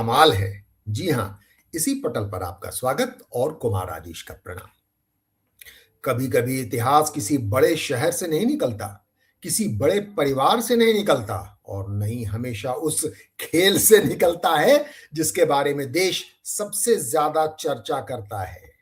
कमाल है। जी हां, इसी पटल पर आपका स्वागत और कुमार आदेश का प्रणाम। कभी कभी इतिहास किसी बड़े शहर से नहीं निकलता, किसी बड़े परिवार से नहीं निकलता और नहीं हमेशा उस खेल से निकलता है जिसके बारे में देश सबसे ज्यादा चर्चा करता है।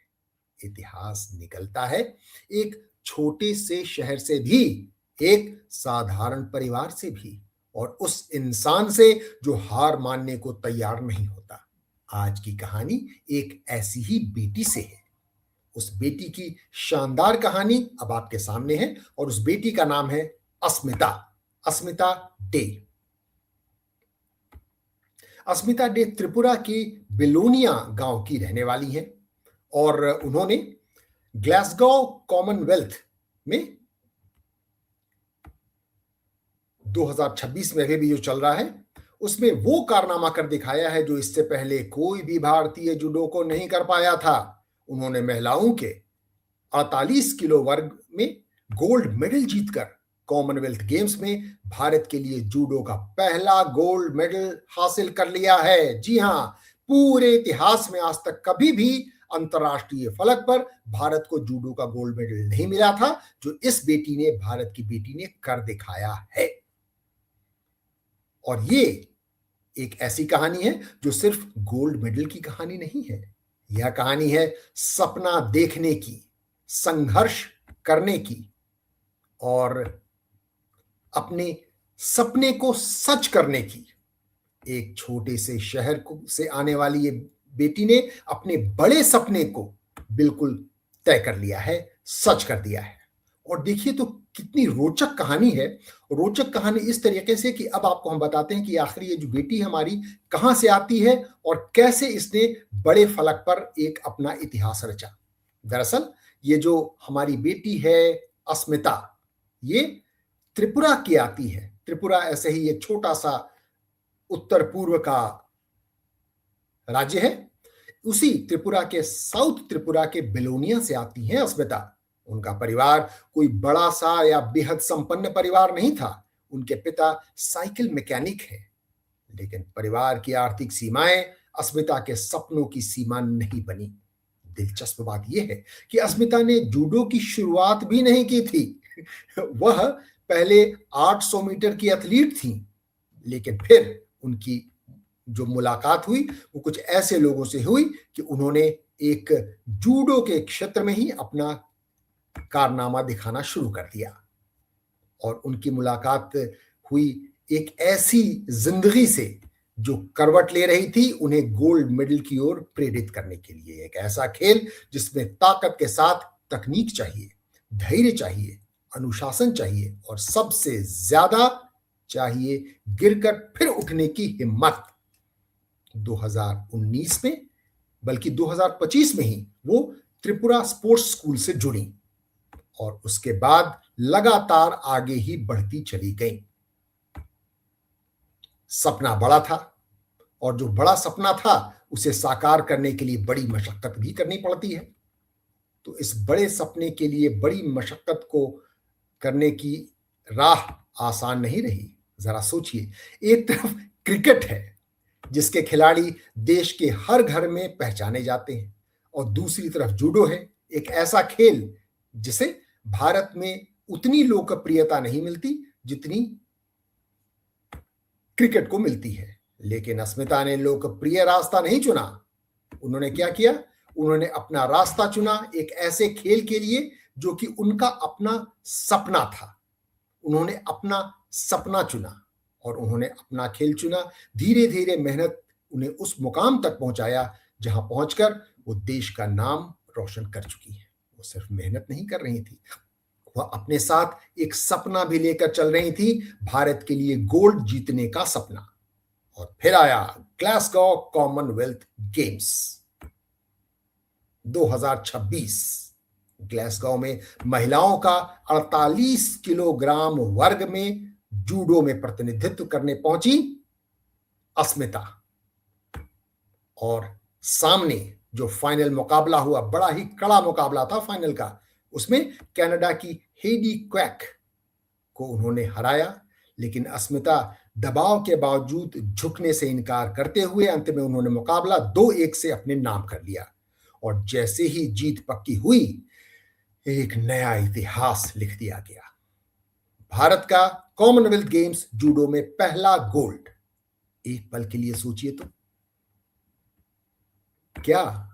इतिहास निकलता है एक छोटे से शहर से भी, एक साधारण परिवार से भी, और उस इंसान से जो हार मानने को तैयार नहीं होता। आज की कहानी एक ऐसी ही बेटी से है। उस बेटी की शानदार कहानी अब आपके सामने है और उस बेटी का नाम है अस्मिता। अस्मिता डे। अस्मिता डे त्रिपुरा की बिलोनिया गांव की रहने वाली हैं और उन्होंने ग्लासगो कॉमनवेल्थ में 2026 में अभी भी जो चल रहा है उसमें वो कारनामा कर दिखाया है जो इससे पहले कोई भी भारतीय जूडो को नहीं कर पाया था। उन्होंने महिलाओं के 48 किलो वर्ग में गोल्ड मेडल जीतकर कॉमनवेल्थ गेम्स में भारत के लिए जूडो का पहला गोल्ड मेडल हासिल कर लिया है। जी हां, पूरे इतिहास में आज तक कभी भी अंतरराष्ट्रीय फलक पर भारत को जूडो का गोल्ड मेडल नहीं मिला था, जो इस बेटी ने, भारत की बेटी ने कर दिखाया है। और ये एक ऐसी कहानी है जो सिर्फ गोल्ड मेडल की कहानी नहीं है। यह कहानी है सपना देखने की, संघर्ष करने की और अपने सपने को सच करने की। एक छोटे से शहर से आने वाली ये बेटी ने अपने बड़े सपने को बिल्कुल तय कर लिया है, सच कर दिया है। और देखिए तो कितनी रोचक कहानी है। रोचक कहानी इस तरीके से कि अब आपको हम बताते हैं कि आखिर ये जो बेटी हमारी कहां से आती है और कैसे इसने बड़े फलक पर एक अपना इतिहास रचा। दरअसल ये जो हमारी बेटी है अस्मिता, ये त्रिपुरा की आती है। त्रिपुरा ऐसे ही एक छोटा सा उत्तर पूर्व का राज्य है। उसी त्रिपुरा के, साउथ त्रिपुरा के बिलोनिया से आती हैं अस्मिता। उनका परिवार कोई बड़ा सा या बेहद संपन्न परिवार नहीं था। उनके पिता साइकिल मैकेनिक हैं, लेकिन परिवार की आर्थिक सीमाएं अस्मिता के सपनों की सीमा नहीं बनी। दिलचस्प बात यह है कि अस्मिता ने जूडो की शुरुआत भी नहीं की थी। वह पहले 800 मीटर की एथलीट थी, लेकिन फिर उनकी जो मुलाकात हुई वो कुछ ऐसे लोगों से हुई कि उन्होंने एक जूडो के क्षेत्र में ही अपना कारनामा दिखाना शुरू कर दिया। और उनकी मुलाकात हुई एक ऐसी जिंदगी से जो करवट ले रही थी उन्हें गोल्ड मेडल की ओर प्रेरित करने के लिए। एक ऐसा खेल जिसमें ताकत के साथ तकनीक चाहिए, धैर्य चाहिए, अनुशासन चाहिए और सबसे ज्यादा चाहिए गिरकर फिर उठने की हिम्मत। 2019 में, बल्कि 2025 में ही वो त्रिपुरा स्पोर्ट्स स्कूल से जुड़ी और उसके बाद लगातार आगे ही बढ़ती चली गई। सपना बड़ा था और जो बड़ा सपना था उसे साकार करने के लिए बड़ी मशक्कत भी करनी पड़ती है। तो इस बड़े सपने के लिए बड़ी मशक्कत को करने की राह आसान नहीं रही। जरा सोचिए, एक तरफ क्रिकेट है जिसके खिलाड़ी देश के हर घर में पहचाने जाते हैं, और दूसरी तरफ जूडो है, एक ऐसा खेल जिसे भारत में उतनी लोकप्रियता नहीं मिलती जितनी क्रिकेट को मिलती है। लेकिन अस्मिता ने लोकप्रिय रास्ता नहीं चुना। उन्होंने क्या किया? उन्होंने अपना रास्ता चुना एक ऐसे खेल के लिए जो कि उनका अपना सपना था। उन्होंने अपना सपना चुना और उन्होंने अपना खेल चुना। धीरे धीरे मेहनत उन्हें उस मुकाम तक पहुंचाया जहां पहुंचकर वो देश का नाम रोशन कर चुकी है। वो सिर्फ मेहनत नहीं कर रही थी, वह अपने साथ एक सपना भी लेकर चल रही थी, भारत के लिए गोल्ड जीतने का सपना। और फिर आया ग्लासगो कॉमनवेल्थ गेम्स 2026। ग्लासगो में महिलाओं का 48 किलोग्राम वर्ग में जूडो में प्रतिनिधित्व करने पहुंची अस्मिता। और सामने जो फाइनल मुकाबला हुआ, बड़ा ही कड़ा मुकाबला था फाइनल का, उसमें कनाडा की हेडी क्वैक को उन्होंने हराया। लेकिन अस्मिता दबाव के बावजूद झुकने से इनकार करते हुए अंत में उन्होंने मुकाबला 2-1 से अपने नाम कर लिया। और जैसे ही जीत पक्की हुई, एक नया इतिहास लिख दिया गया। भारत का कॉमनवेल्थ गेम्स जूडो में पहला गोल्ड। एक पल के लिए सोचिए तो, क्या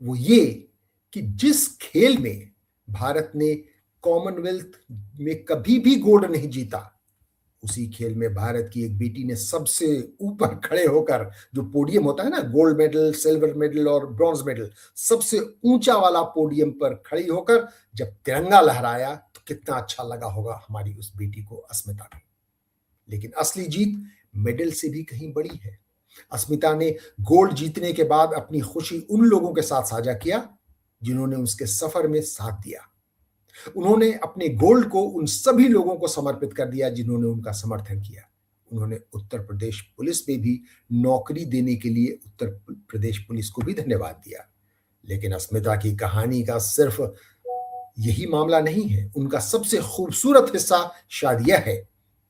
वो ये कि जिस खेल में भारत ने कॉमनवेल्थ में कभी भी गोल्ड नहीं जीता, उसी खेल में भारत की एक बेटी ने सबसे ऊपर खड़े होकर, जो पोडियम होता है ना, गोल्ड मेडल, सिल्वर मेडल और ब्रॉन्ज मेडल, सबसे ऊंचा वाला पोडियम पर खड़ी होकर जब तिरंगा लहराया तो कितना अच्छा लगा होगा हमारी उस बेटी को, अस्मिता को। लेकिन असली जीत मेडल से भी कहीं बड़ी है। अस्मिता ने गोल्ड जीतने के बाद अपनी खुशी उन लोगों के साथ साझा किया जिन्होंने उसके सफर में साथ दिया। उन्होंने अपने गोल्ड को उन सभी लोगों को समर्पित कर दिया जिन्होंने उनका समर्थन किया। उन्होंने उत्तर प्रदेश पुलिस में भी नौकरी देने के लिए उत्तर प्रदेश पुलिस को भी धन्यवाद दिया। लेकिन अस्मिता की कहानी का सिर्फ यही मामला नहीं है। उनका सबसे खूबसूरत हिस्सा शायद यह है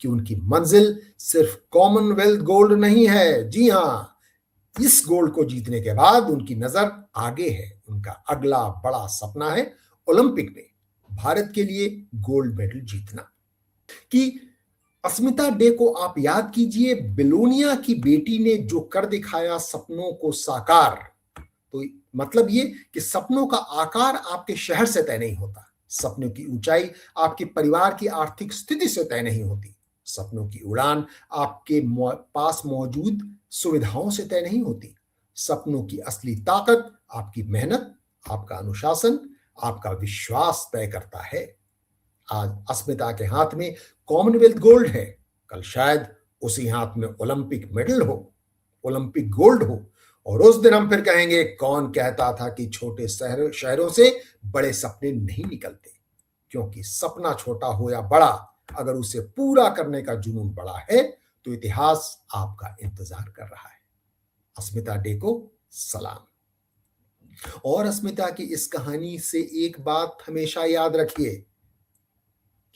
कि उनकी मंजिल सिर्फ कॉमनवेल्थ गोल्ड नहीं है। जी हां, इस गोल्ड को जीतने के बाद उनकी नजर आगे है। उनका अगला बड़ा सपना है ओलंपिक में भारत के लिए गोल्ड मेडल जीतना। कि अस्मिता डे को आप याद कीजिए, बिलोनिया की बेटी ने जो कर दिखाया सपनों को साकार। तो मतलब ये कि सपनों का आकार आपके शहर से तय नहीं होता, सपनों की ऊंचाई आपके परिवार की आर्थिक स्थिति से तय नहीं होती, सपनों की उड़ान आपके पास मौजूद सुविधाओं से तय नहीं होती। सपनों की असली ताकत आपकी मेहनत, आपका अनुशासन, आपका विश्वास तय करता है। आज अस्मिता के हाथ में कॉमनवेल्थ गोल्ड है, कल शायद उसी हाथ में ओलंपिक मेडल हो, ओलंपिक गोल्ड हो। और उस दिन हम फिर कहेंगे, कौन कहता था कि छोटे शहरों से बड़े सपने नहीं निकलते। क्योंकि सपना छोटा हो या बड़ा, अगर उसे पूरा करने का जुनून बड़ा है तो इतिहास आपका इंतजार कर रहा है। अस्मिता डे को सलाम। और अस्मिता की इस कहानी से एक बात हमेशा याद रखिए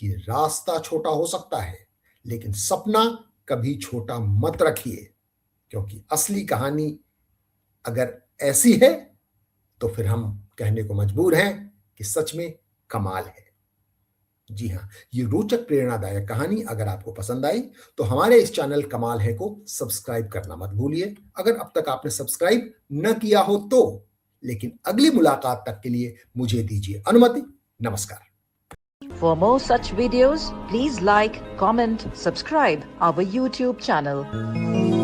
कि रास्ता छोटा हो सकता है, लेकिन सपना कभी छोटा मत रखिए। क्योंकि असली कहानी अगर ऐसी है तो फिर हम कहने को मजबूर हैं कि सच में कमाल है। जी हां, ये रोचक प्रेरणादायक कहानी अगर आपको पसंद आई तो हमारे इस चैनल कमाल है को सब्सक्राइब करना मत भूलिए, अगर अब तक आपने सब्सक्राइब न किया हो तो। लेकिन अगली मुलाकात तक के लिए मुझे दीजिए अनुमति। नमस्कार। For more such videos, please like, comment, subscribe our YouTube channel.